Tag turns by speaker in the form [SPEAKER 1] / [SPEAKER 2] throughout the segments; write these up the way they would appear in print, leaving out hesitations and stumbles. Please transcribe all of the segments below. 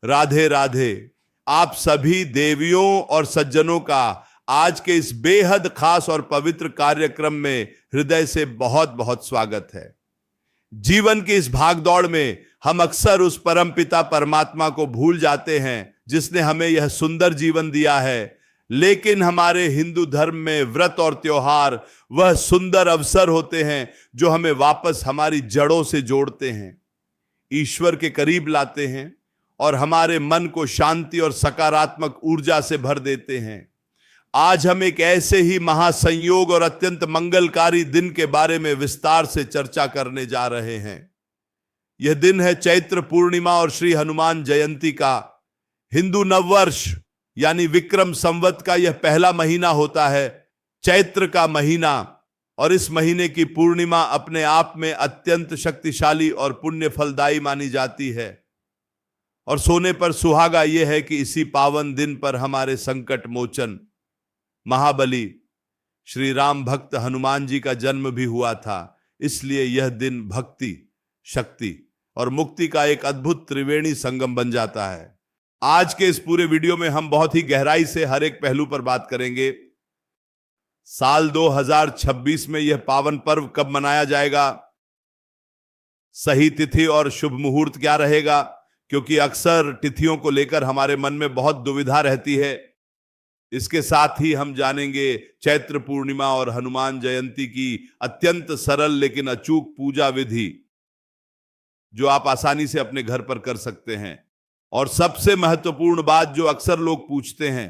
[SPEAKER 1] राधे राधे। आप सभी देवियों और सज्जनों का आज के इस बेहद खास और पवित्र कार्यक्रम में हृदय से बहुत बहुत स्वागत है। जीवन की इस भागदौड़ में हम अक्सर उस परमपिता परमात्मा को भूल जाते हैं जिसने हमें यह सुंदर जीवन दिया है, लेकिन हमारे हिंदू धर्म में व्रत और त्योहार वह सुंदर अवसर होते हैं जो हमें वापस हमारी जड़ों से जोड़ते हैं, ईश्वर के करीब लाते हैं और हमारे मन को शांति और सकारात्मक ऊर्जा से भर देते हैं। आज हम एक ऐसे ही महासंयोग और अत्यंत मंगलकारी दिन के बारे में विस्तार से चर्चा करने जा रहे हैं। यह दिन है चैत्र पूर्णिमा और श्री हनुमान जयंती का। हिंदू नववर्ष यानी विक्रम संवत का यह पहला महीना होता है, चैत्र का महीना, और इस महीने की पूर्णिमा अपने आप में अत्यंत शक्तिशाली और पुण्य फलदायी मानी जाती है। और सोने पर सुहागा यह है कि इसी पावन दिन पर हमारे संकट मोचन महाबली श्री राम भक्त हनुमान जी का जन्म भी हुआ था। इसलिए यह दिन भक्ति, शक्ति और मुक्ति का एक अद्भुत त्रिवेणी संगम बन जाता है। आज के इस पूरे वीडियो में हम बहुत ही गहराई से हर एक पहलू पर बात करेंगे। साल 2026 में यह पावन पर्व कब मनाया जाएगा, सही तिथि और शुभ मुहूर्त क्या रहेगा, क्योंकि अक्सर तिथियों को लेकर हमारे मन में बहुत दुविधा रहती है। इसके साथ ही हम जानेंगे चैत्र पूर्णिमा और हनुमान जयंती की अत्यंत सरल लेकिन अचूक पूजा विधि जो आप आसानी से अपने घर पर कर सकते हैं। और सबसे महत्वपूर्ण बात जो अक्सर लोग पूछते हैं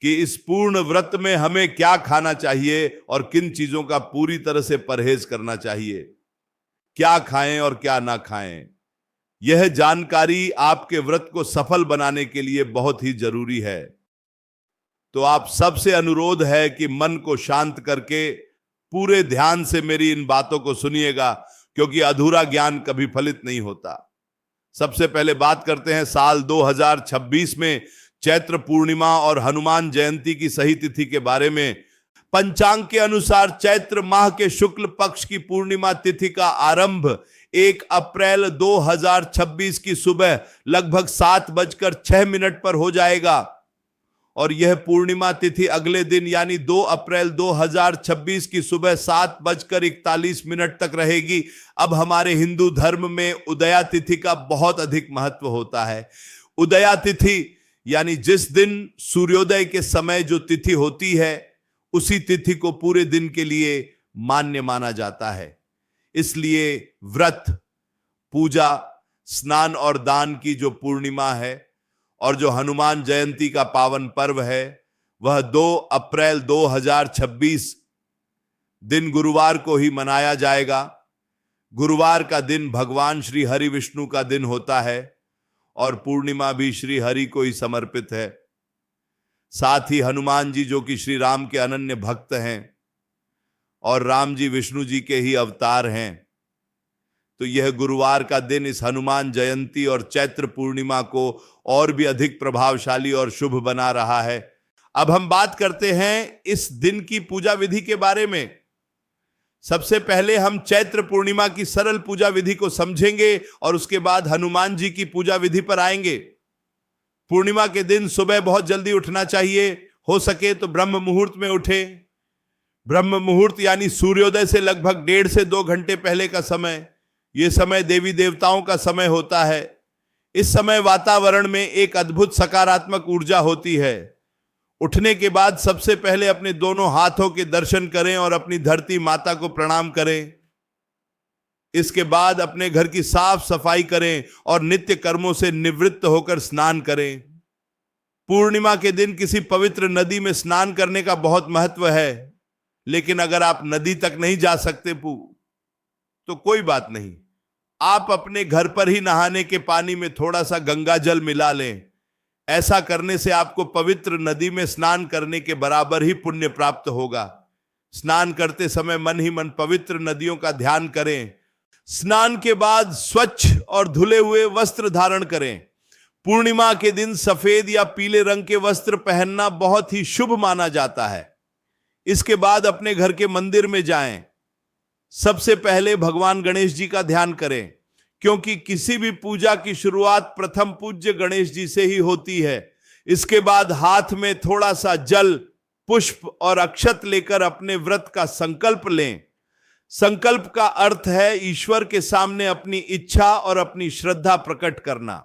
[SPEAKER 1] कि इस पूर्ण व्रत में हमें क्या खाना चाहिए और किन चीजों का पूरी तरह से परहेज करना चाहिए, क्या खाएं और क्या ना खाएं। यह जानकारी आपके व्रत को सफल बनाने के लिए बहुत ही जरूरी है। तो आप सबसे अनुरोध है कि मन को शांत करके पूरे ध्यान से मेरी इन बातों को सुनिएगा, क्योंकि अधूरा ज्ञान कभी फलित नहीं होता। सबसे पहले बात करते हैं साल 2026 में चैत्र पूर्णिमा और हनुमान जयंती की सही तिथि के बारे में। पंचांग के अनुसार चैत्र माह के शुक्ल पक्ष की पूर्णिमा तिथि का आरंभ 1 अप्रैल 2026 की सुबह लगभग 7:06 पर हो जाएगा और यह पूर्णिमा तिथि अगले दिन यानी 2 अप्रैल 2026 की सुबह 7:41 तक रहेगी। अब हमारे हिंदू धर्म में उदया तिथि का बहुत अधिक महत्व होता है। उदया तिथि यानी जिस दिन सूर्योदय के समय जो तिथि होती है उसी तिथि को पूरे दिन के लिए मान्य माना जाता है। इसलिए व्रत, पूजा, स्नान और दान की जो पूर्णिमा है और जो हनुमान जयंती का पावन पर्व है वह 2 अप्रैल 2026 दिन गुरुवार को ही मनाया जाएगा। गुरुवार का दिन भगवान श्री हरि विष्णु का दिन होता है और पूर्णिमा भी श्री हरि को ही समर्पित है। साथ ही हनुमान जी जो कि श्री राम के अनन्य भक्त हैं और राम जी विष्णु जी के ही अवतार हैं, तो यह गुरुवार का दिन इस हनुमान जयंती और चैत्र पूर्णिमा को और भी अधिक प्रभावशाली और शुभ बना रहा है। अब हम बात करते हैं इस दिन की पूजा विधि के बारे में। सबसे पहले हम चैत्र पूर्णिमा की सरल पूजा विधि को समझेंगे और उसके बाद हनुमान जी की पूजा विधि पर आएंगे। पूर्णिमा के दिन सुबह बहुत जल्दी उठना चाहिए, हो सके तो ब्रह्म मुहूर्त में उठे। ब्रह्म मुहूर्त यानी सूर्योदय से लगभग 1.5 से 2 घंटे पहले का समय। यह समय देवी देवताओं का समय होता है। इस समय वातावरण में एक अद्भुत सकारात्मक ऊर्जा होती है। उठने के बाद सबसे पहले अपने दोनों हाथों के दर्शन करें और अपनी धरती माता को प्रणाम करें। इसके बाद अपने घर की साफ सफाई करें और नित्य कर्मों से निवृत्त होकर स्नान करें। पूर्णिमा के दिन किसी पवित्र नदी में स्नान करने का बहुत महत्व है, लेकिन अगर आप नदी तक नहीं जा सकते तो कोई बात नहीं, आप अपने घर पर ही नहाने के पानी में थोड़ा सा गंगा जल मिला लें। ऐसा करने से आपको पवित्र नदी में स्नान करने के बराबर ही पुण्य प्राप्त होगा। स्नान करते समय मन ही मन पवित्र नदियों का ध्यान करें। स्नान के बाद स्वच्छ और धुले हुए वस्त्र धारण करें। पूर्णिमा के दिन सफेद या पीले रंग के वस्त्र पहनना बहुत ही शुभ माना जाता है। इसके बाद अपने घर के मंदिर में जाएं। सबसे पहले भगवान गणेश जी का ध्यान करें, क्योंकि किसी भी पूजा की शुरुआत प्रथम पूज्य गणेश जी से ही होती है। इसके बाद हाथ में थोड़ा सा जल, पुष्प और अक्षत लेकर अपने व्रत का संकल्प लें। संकल्प का अर्थ है ईश्वर के सामने अपनी इच्छा और अपनी श्रद्धा प्रकट करना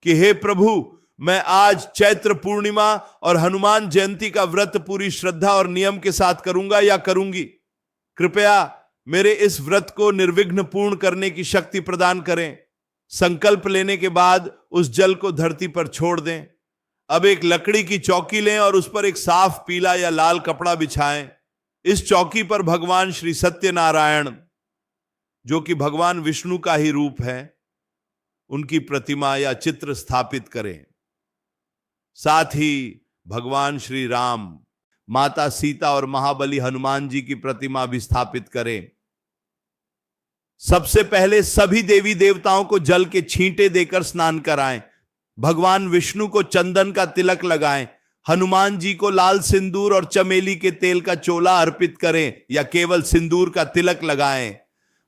[SPEAKER 1] कि हे प्रभु, मैं आज चैत्र पूर्णिमा और हनुमान जयंती का व्रत पूरी श्रद्धा और नियम के साथ करूंगा या करूंगी। कृपया मेरे इस व्रत को निर्विघ्न पूर्ण करने की शक्ति प्रदान करें। संकल्प लेने के बाद उस जल को धरती पर छोड़ दें। अब एक लकड़ी की चौकी लें और उस पर एक साफ पीला या लाल कपड़ा बिछाएं। इस चौकी पर भगवान श्री सत्यनारायण, जो कि भगवान विष्णु का ही रूप है, उनकी प्रतिमा या चित्र स्थापित करें। साथ ही भगवान श्री राम, माता सीता और महाबली हनुमान जी की प्रतिमा भी स्थापित करें। सबसे पहले सभी देवी देवताओं को जल के छींटे देकर स्नान कराएं। भगवान विष्णु को चंदन का तिलक लगाएं। हनुमान जी को लाल सिंदूर और चमेली के तेल का चोला अर्पित करें या केवल सिंदूर का तिलक लगाएं।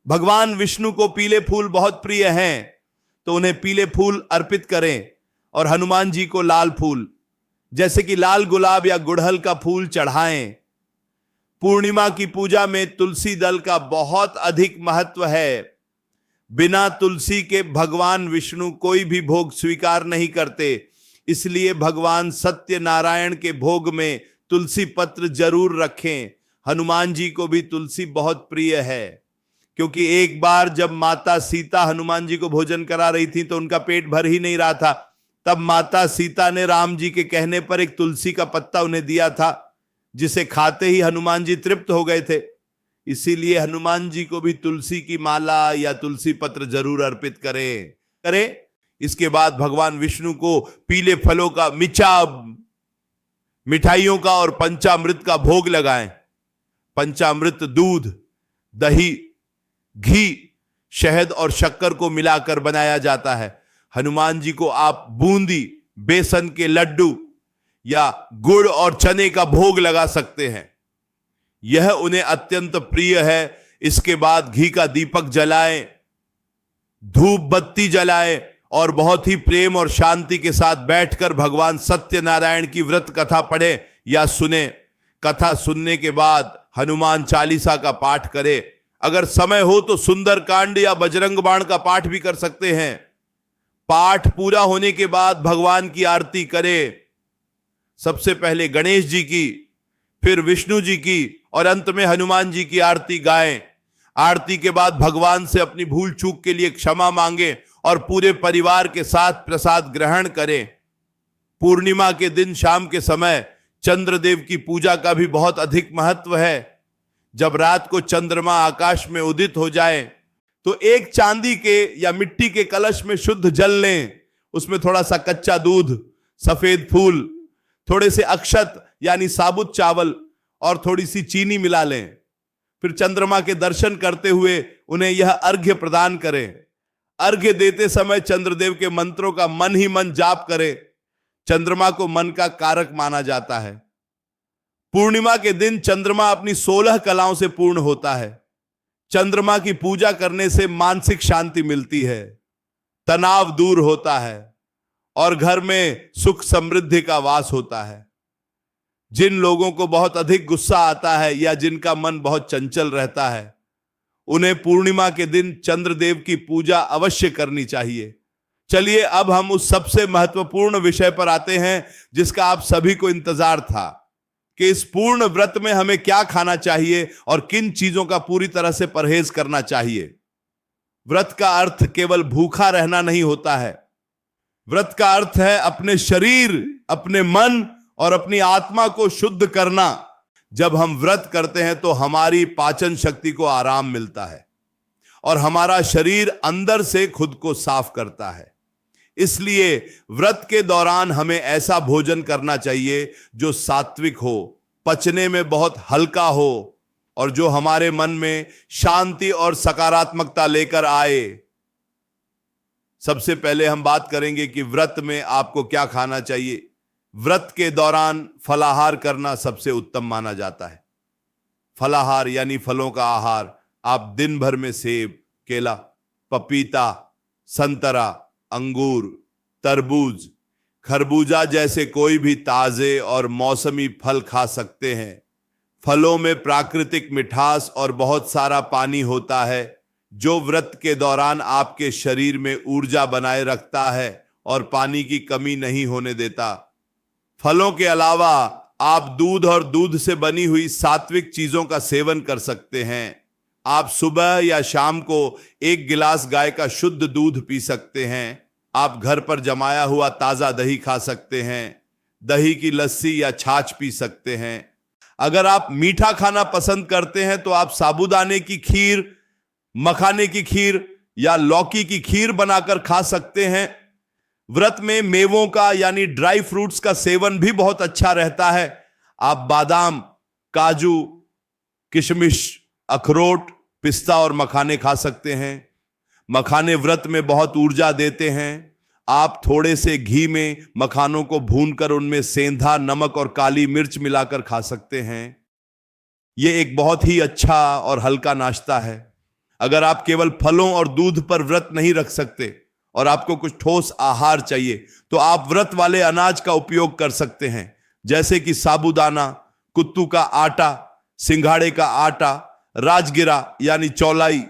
[SPEAKER 1] भगवान विष्णु को पीले फूल बहुत प्रिय हैं, तो उन्हें पीले फूल अर्पित करें और हनुमान जी को लाल फूल, जैसे कि लाल गुलाब या गुड़हल का फूल चढ़ाएं। पूर्णिमा की पूजा में तुलसी दल का बहुत अधिक महत्व है। बिना तुलसी के भगवान विष्णु कोई भी भोग स्वीकार नहीं करते, इसलिए भगवान सत्यनारायण के भोग में तुलसी पत्र जरूर रखें। हनुमान जी को भी तुलसी बहुत प्रिय है, क्योंकि एक बार जब माता सीता हनुमान जी को भोजन करा रही थी तो उनका पेट भर ही नहीं रहा था। तब माता सीता ने राम जी के कहने पर एक तुलसी का पत्ता उन्हें दिया था, जिसे खाते ही हनुमान जी तृप्त हो गए थे। इसीलिए हनुमान जी को भी तुलसी की माला या तुलसी पत्र जरूर अर्पित करें। इसके बाद भगवान विष्णु को पीले फलों का, मिठाइयों का और पंचामृत का भोग लगाएं। पंचामृत दूध, दही, घी, शहद और शक्कर को मिलाकर बनाया जाता है। हनुमान जी को आप बूंदी, बेसन के लड्डू या गुड़ और चने का भोग लगा सकते हैं, यह उन्हें अत्यंत प्रिय है। इसके बाद घी का दीपक जलाएं, धूप बत्ती जलाएं और बहुत ही प्रेम और शांति के साथ बैठकर भगवान सत्यनारायण की व्रत कथा पढ़ें या सुने। कथा सुनने के बाद हनुमान चालीसा का पाठ करें। अगर समय हो तो सुंदर कांड या बजरंग बाण का पाठ भी कर सकते हैं। पाठ पूरा होने के बाद भगवान की आरती करें। सबसे पहले गणेश जी की, फिर विष्णु जी की और अंत में हनुमान जी की आरती गाएं। आरती के बाद भगवान से अपनी भूल चूक के लिए क्षमा मांगें और पूरे परिवार के साथ प्रसाद ग्रहण करें। पूर्णिमा के दिन शाम के समय चंद्रदेव की पूजा का भी बहुत अधिक महत्व है। जब रात को चंद्रमा आकाश में उदित हो जाए तो एक चांदी के या मिट्टी के कलश में शुद्ध जल लें। उसमें थोड़ा सा कच्चा दूध, सफेद फूल, थोड़े से अक्षत यानी साबुत चावल और थोड़ी सी चीनी मिला लें। फिर चंद्रमा के दर्शन करते हुए उन्हें यह अर्घ्य प्रदान करें। अर्घ्य देते समय चंद्रदेव के मंत्रों का मन ही मन जाप करें। चंद्रमा को मन का कारक माना जाता है। पूर्णिमा के दिन चंद्रमा अपनी 16 कलाओं से पूर्ण होता है। चंद्रमा की पूजा करने से मानसिक शांति मिलती है, तनाव दूर होता है और घर में सुख समृद्धि का वास होता है। जिन लोगों को बहुत अधिक गुस्सा आता है या जिनका मन बहुत चंचल रहता है, उन्हें पूर्णिमा के दिन चंद्रदेव की पूजा अवश्य करनी चाहिए। चलिए अब हम उस सबसे महत्वपूर्ण विषय पर आते हैं जिसका आप सभी को इंतजार था कि इस पूर्ण व्रत में हमें क्या खाना चाहिए और किन चीजों का पूरी तरह से परहेज करना चाहिए। व्रत का अर्थ केवल भूखा रहना नहीं होता है। व्रत का अर्थ है अपने शरीर, अपने मन और अपनी आत्मा को शुद्ध करना। जब हम व्रत करते हैं तो हमारी पाचन शक्ति को आराम मिलता है और हमारा शरीर अंदर से खुद को साफ करता है। इसलिए व्रत के दौरान हमें ऐसा भोजन करना चाहिए जो सात्विक हो, पचने में बहुत हल्का हो और जो हमारे मन में शांति और सकारात्मकता लेकर आए। सबसे पहले हम बात करेंगे कि व्रत में आपको क्या खाना चाहिए। व्रत के दौरान फलाहार करना सबसे उत्तम माना जाता है। फलाहार यानी फलों का आहार। आप दिन भर में सेब, केला, पपीता, संतरा, अंगूर, तरबूज, खरबूजा जैसे कोई भी ताजे और मौसमी फल खा सकते हैं। फलों में प्राकृतिक मिठास और बहुत सारा पानी होता है जो व्रत के दौरान आपके शरीर में ऊर्जा बनाए रखता है और पानी की कमी नहीं होने देता। फलों के अलावा आप दूध और दूध से बनी हुई सात्विक चीजों का सेवन कर सकते हैं। आप सुबह या शाम को 1 गिलास गाय का शुद्ध दूध पी सकते हैं। आप घर पर जमाया हुआ ताजा दही खा सकते हैं। दही की लस्सी या छाछ पी सकते हैं। अगर आप मीठा खाना पसंद करते हैं तो आप साबूदाने की खीर, मखाने की खीर या लौकी की खीर बनाकर खा सकते हैं। व्रत में मेवों का यानी ड्राई फ्रूट्स का सेवन भी बहुत अच्छा रहता है। आप बादाम, काजू, किशमिश, अखरोट, पिस्ता और मखाने खा सकते हैं। मखाने व्रत में बहुत ऊर्जा देते हैं। आप थोड़े से घी में मखानों को भूनकर उनमें सेंधा, नमक और काली मिर्च मिलाकर खा सकते हैं। यह एक बहुत ही अच्छा और हल्का नाश्ता है। अगर आप केवल फलों और दूध पर व्रत नहीं रख सकते और आपको कुछ ठोस आहार चाहिए तो आप व्रत वाले अनाज का उपयोग कर सकते हैं, जैसे कि साबूदाना, कुत्तू का आटा, सिंघाड़े का आटा, राजगिरा यानी चौलाई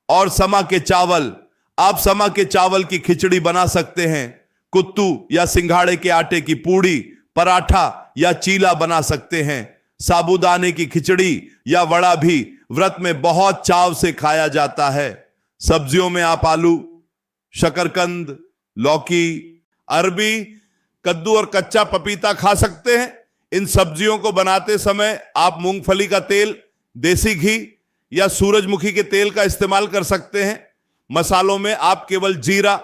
[SPEAKER 1] और समा के चावल। आप समा के चावल की खिचड़ी बना सकते हैं। कुत्तू या सिंघाड़े के आटे की पूड़ी, पराठा या चीला बना सकते हैं। साबूदाने की खिचड़ी या वड़ा भी व्रत में बहुत चाव से खाया जाता है। सब्जियों में आप आलू, शकरकंद, लौकी, अरबी, कद्दू और कच्चा पपीता खा सकते हैं। इन सब्जियों को बनाते समय आप मूंगफली का तेल, देसी घी या सूरजमुखी के तेल का इस्तेमाल कर सकते हैं। मसालों में आप केवल जीरा,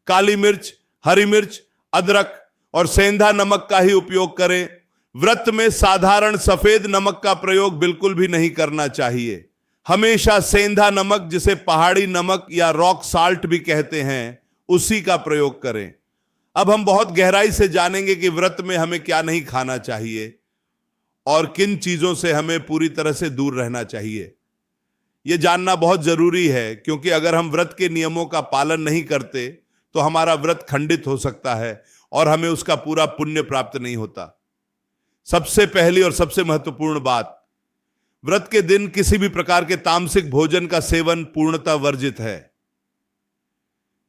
[SPEAKER 1] काली मिर्च, हरी मिर्च, अदरक और सेंधा नमक का ही उपयोग करें। व्रत में साधारण सफेद नमक का प्रयोग बिल्कुल भी नहीं करना चाहिए। हमेशा सेंधा नमक, जिसे पहाड़ी नमक या रॉक साल्ट भी कहते हैं, उसी का प्रयोग करें। अब हम बहुत गहराई से जानेंगे कि व्रत में हमें क्या नहीं खाना चाहिए और किन चीजों से हमें पूरी तरह से दूर रहना चाहिए। यह जानना बहुत जरूरी है, क्योंकि अगर हम व्रत के नियमों का पालन नहीं करते तो हमारा व्रत खंडित हो सकता है और हमें उसका पूरा पुण्य प्राप्त नहीं होता। सबसे पहली और सबसे महत्वपूर्ण बात, व्रत के दिन किसी भी प्रकार के तामसिक भोजन का सेवन पूर्णतः वर्जित है।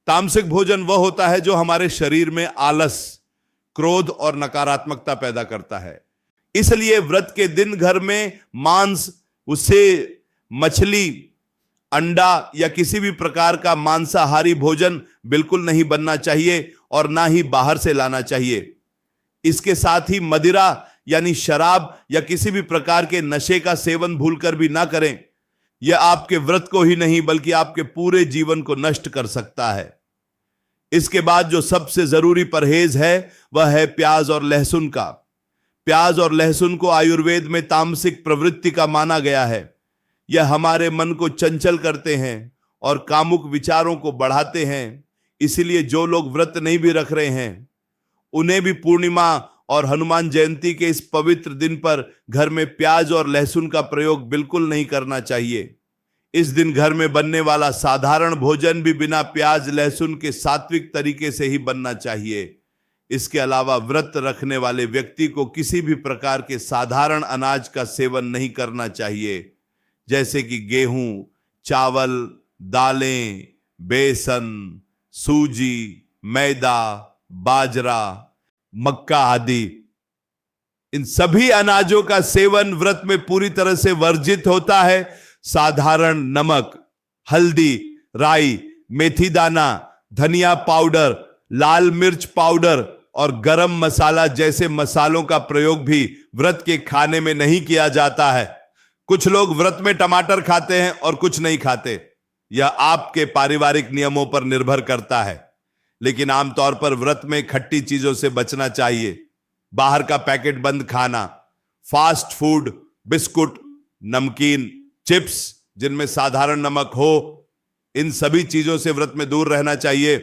[SPEAKER 1] तामसिक भोजन वह होता है जो हमारे शरीर में आलस, क्रोध और नकारात्मकता पैदा करता है। इसलिए व्रत के दिन घर में मांस, उससे मछली, अंडा या किसी भी प्रकार का मांसाहारी भोजन बिल्कुल नहीं बनना चाहिए और ना ही बाहर से लाना चाहिए। इसके साथ ही मदिरा यानी शराब या किसी भी प्रकार के नशे का सेवन भूलकर भी ना करें। यह आपके व्रत को ही नहीं बल्कि आपके पूरे जीवन को नष्ट कर सकता है। इसके बाद जो सबसे जरूरी परहेज है वह है प्याज और लहसुन का। प्याज और लहसुन को आयुर्वेद में तामसिक प्रवृत्ति का माना गया है। यह हमारे मन को चंचल करते हैं और कामुक विचारों को बढ़ाते हैं। इसीलिए जो लोग व्रत नहीं भी रख रहे हैं उन्हें भी पूर्णिमा और हनुमान जयंती के इस पवित्र दिन पर घर में प्याज और लहसुन का प्रयोग बिल्कुल नहीं करना चाहिए। इस दिन घर में बनने वाला साधारण भोजन भी बिना प्याज लहसुन के सात्विक तरीके से ही बनना चाहिए। इसके अलावा व्रत रखने वाले व्यक्ति को किसी भी प्रकार के साधारण अनाज का सेवन नहीं करना चाहिए, जैसे कि गेहूं, चावल, दालें, बेसन, सूजी, मैदा, बाजरा, मक्का आदि। इन सभी अनाजों का सेवन व्रत में पूरी तरह से वर्जित होता है। साधारण नमक, हल्दी, राई, मेथी दाना, धनिया पाउडर, लाल मिर्च पाउडर और गरम मसाला जैसे मसालों का प्रयोग भी व्रत के खाने में नहीं किया जाता है। कुछ लोग व्रत में टमाटर खाते हैं और कुछ नहीं खाते। यह आपके पारिवारिक नियमों पर निर्भर करता है, लेकिन आमतौर पर व्रत में खट्टी चीजों से बचना चाहिए। बाहर का पैकेट बंद खाना, फास्ट फूड, बिस्कुट, नमकीन, चिप्स जिनमें साधारण नमक हो, इन सभी चीजों से व्रत में दूर रहना चाहिए।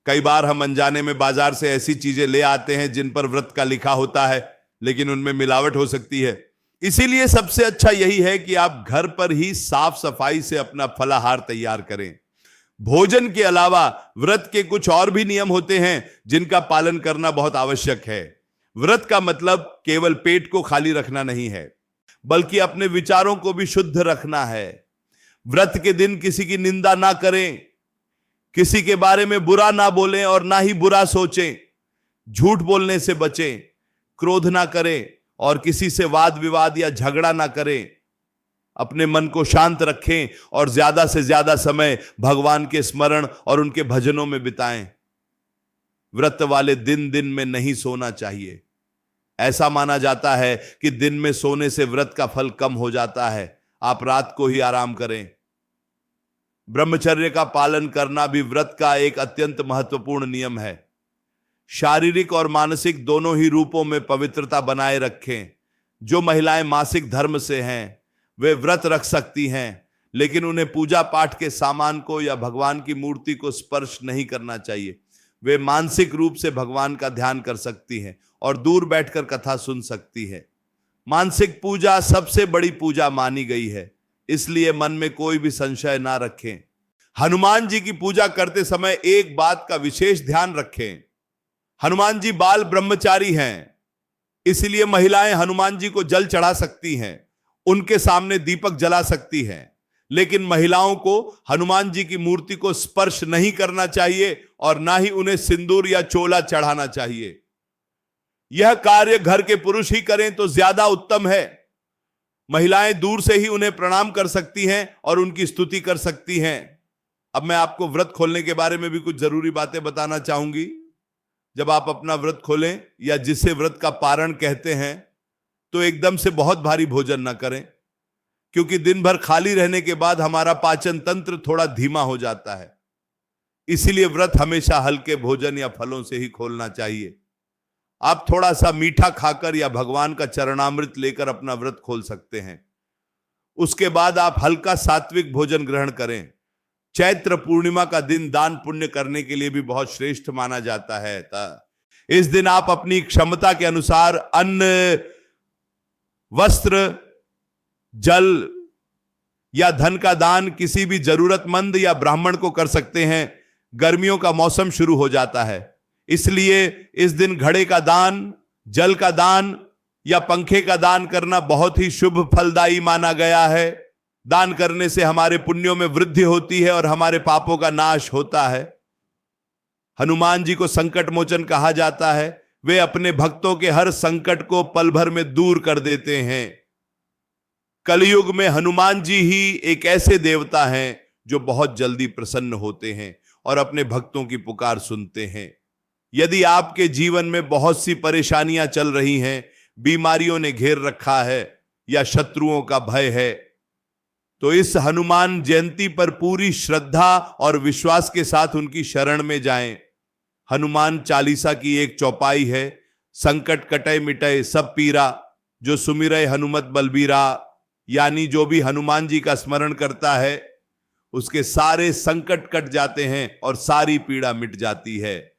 [SPEAKER 1] कई बार हम अनजाने में बाजार से ऐसी चीजें ले आते हैं जिन पर व्रत का लिखा होता है, लेकिन उनमें मिलावट हो सकती है। इसीलिए सबसे अच्छा यही है कि आप घर पर ही साफ सफाई से अपना फलाहार तैयार करें। भोजन के अलावा व्रत के कुछ और भी नियम होते हैं जिनका पालन करना बहुत आवश्यक है। व्रत का मतलब केवल पेट को खाली रखना नहीं है, बल्कि अपने विचारों को भी शुद्ध रखना है। व्रत के दिन किसी की निंदा ना करें, किसी के बारे में बुरा ना बोलें और ना ही बुरा सोचें, झूठ बोलने से बचें, क्रोध ना करें और किसी से वाद विवाद या झगड़ा ना करें। अपने मन को शांत रखें और ज्यादा से ज्यादा समय भगवान के स्मरण और उनके भजनों में बिताएं। व्रत वाले दिन में नहीं सोना चाहिए। ऐसा माना जाता है कि दिन में सोने से व्रत का फल कम हो जाता है। आप रात को ही आराम करें। ब्रह्मचर्य का पालन करना भी व्रत का एक अत्यंत महत्वपूर्ण नियम है। शारीरिक और मानसिक दोनों ही रूपों में पवित्रता बनाए रखें। जो महिलाएं मासिक धर्म से हैं वे व्रत रख सकती हैं, लेकिन उन्हें पूजा पाठ के सामान को या भगवान की मूर्ति को स्पर्श नहीं करना चाहिए। वे मानसिक रूप से भगवान का ध्यान कर सकती हैं और दूर बैठकर कथा सुन सकती है। मानसिक पूजा सबसे बड़ी पूजा मानी गई है, इसलिए मन में कोई भी संशय ना रखें। हनुमान जी की पूजा करते समय एक बात का विशेष ध्यान रखें। हनुमान जी बाल ब्रह्मचारी हैं, इसलिए महिलाएं हनुमान जी को जल चढ़ा सकती हैं, उनके सामने दीपक जला सकती हैं, लेकिन महिलाओं को हनुमान जी की मूर्ति को स्पर्श नहीं करना चाहिए और ना ही उन्हें सिंदूर या चोला चढ़ाना चाहिए। यह कार्य घर के पुरुष ही करें तो ज्यादा उत्तम है। महिलाएं दूर से ही उन्हें प्रणाम कर सकती हैं और उनकी स्तुति कर सकती हैं। अब मैं आपको व्रत खोलने के बारे में भी कुछ जरूरी बातें बताना चाहूंगी। जब आप अपना व्रत खोलें या जिसे व्रत का पारण कहते हैं, तो एकदम से बहुत भारी भोजन ना करें, क्योंकि दिन भर खाली रहने के बाद हमारा पाचन तंत्र थोड़ा धीमा हो जाता है। इसीलिए व्रत हमेशा हल्के भोजन या फलों से ही खोलना चाहिए। आप थोड़ा सा मीठा खाकर या भगवान का चरणामृत लेकर अपना व्रत खोल सकते हैं। उसके बाद आप हल्का सात्विक भोजन ग्रहण करें। चैत्र पूर्णिमा का दिन दान पुण्य करने के लिए भी बहुत श्रेष्ठ माना जाता है। इस दिन आप अपनी क्षमता के अनुसार अन्न, वस्त्र, जल या धन का दान किसी भी जरूरतमंद या ब्राह्मण को कर सकते हैं। गर्मियों का मौसम शुरू हो जाता है, इसलिए इस दिन घड़े का दान, जल का दान या पंखे का दान करना बहुत ही शुभ फलदायी माना गया है। दान करने से हमारे पुण्यों में वृद्धि होती है और हमारे पापों का नाश होता है। हनुमान जी को संकट मोचन कहा जाता है। वे अपने भक्तों के हर संकट को पल भर में दूर कर देते हैं। कलयुग में हनुमान जी ही एक ऐसे देवता हैं जो बहुत जल्दी प्रसन्न होते हैं और अपने भक्तों की पुकार सुनते हैं। यदि आपके जीवन में बहुत सी परेशानियां चल रही हैं, बीमारियों ने घेर रखा है या शत्रुओं का भय है, तो इस हनुमान जयंती पर पूरी श्रद्धा और विश्वास के साथ उनकी शरण में जाएं। हनुमान चालीसा की एक चौपाई है, संकट कटय मिटय सब पीरा, जो सुमिरय हनुमत बलबीरा, यानी जो भी हनुमान जी का स्मरण करता है उसके सारे संकट कट जाते हैं और सारी पीड़ा मिट जाती है।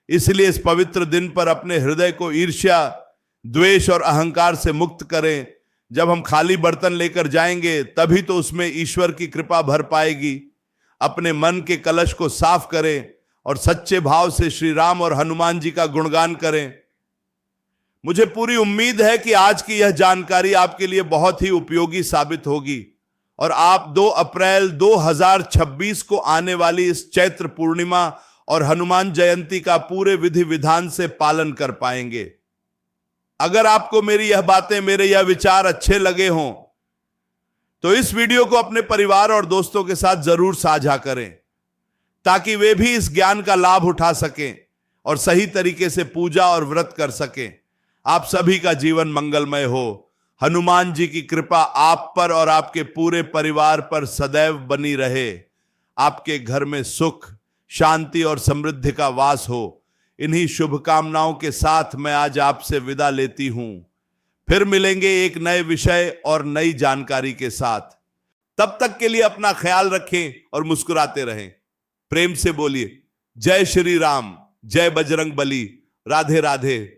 [SPEAKER 1] इसलिए इस पवित्र दिन पर अपने हृदय को ईर्ष्या, द्वेष और अहंकार से मुक्त करें। जब हम खाली बर्तन लेकर जाएंगे तभी तो उसमें ईश्वर की कृपा भर पाएगी। अपने मन के कलश को साफ करें और सच्चे भाव से श्री राम और हनुमान जी का गुणगान करें। मुझे पूरी उम्मीद है कि आज की यह जानकारी आपके लिए बहुत ही उपयोगी साबित होगी और आप 2 अप्रैल 2026 को आने वाली इस चैत्र पूर्णिमा और हनुमान जयंती का पूरे विधि विधान से पालन कर पाएंगे। अगर आपको मेरी यह बातें, मेरे यह विचार अच्छे लगे हों तो इस वीडियो को अपने परिवार और दोस्तों के साथ जरूर साझा करें, ताकि वे भी इस ज्ञान का लाभ उठा सकें और सही तरीके से पूजा और व्रत कर सकें। आप सभी का जीवन मंगलमय हो। हनुमान जी की कृपा आप पर और आपके पूरे परिवार पर सदैव बनी रहे। आपके घर में सुख, शांति और समृद्धि का वास हो। इन्हीं शुभकामनाओं के साथ मैं आज आपसे विदा लेती हूं। फिर मिलेंगे एक नए विषय और नई जानकारी के साथ। तब तक के लिए अपना ख्याल रखें और मुस्कुराते रहें। प्रेम से बोलिए जय श्री राम, जय बजरंग बली, राधे राधे।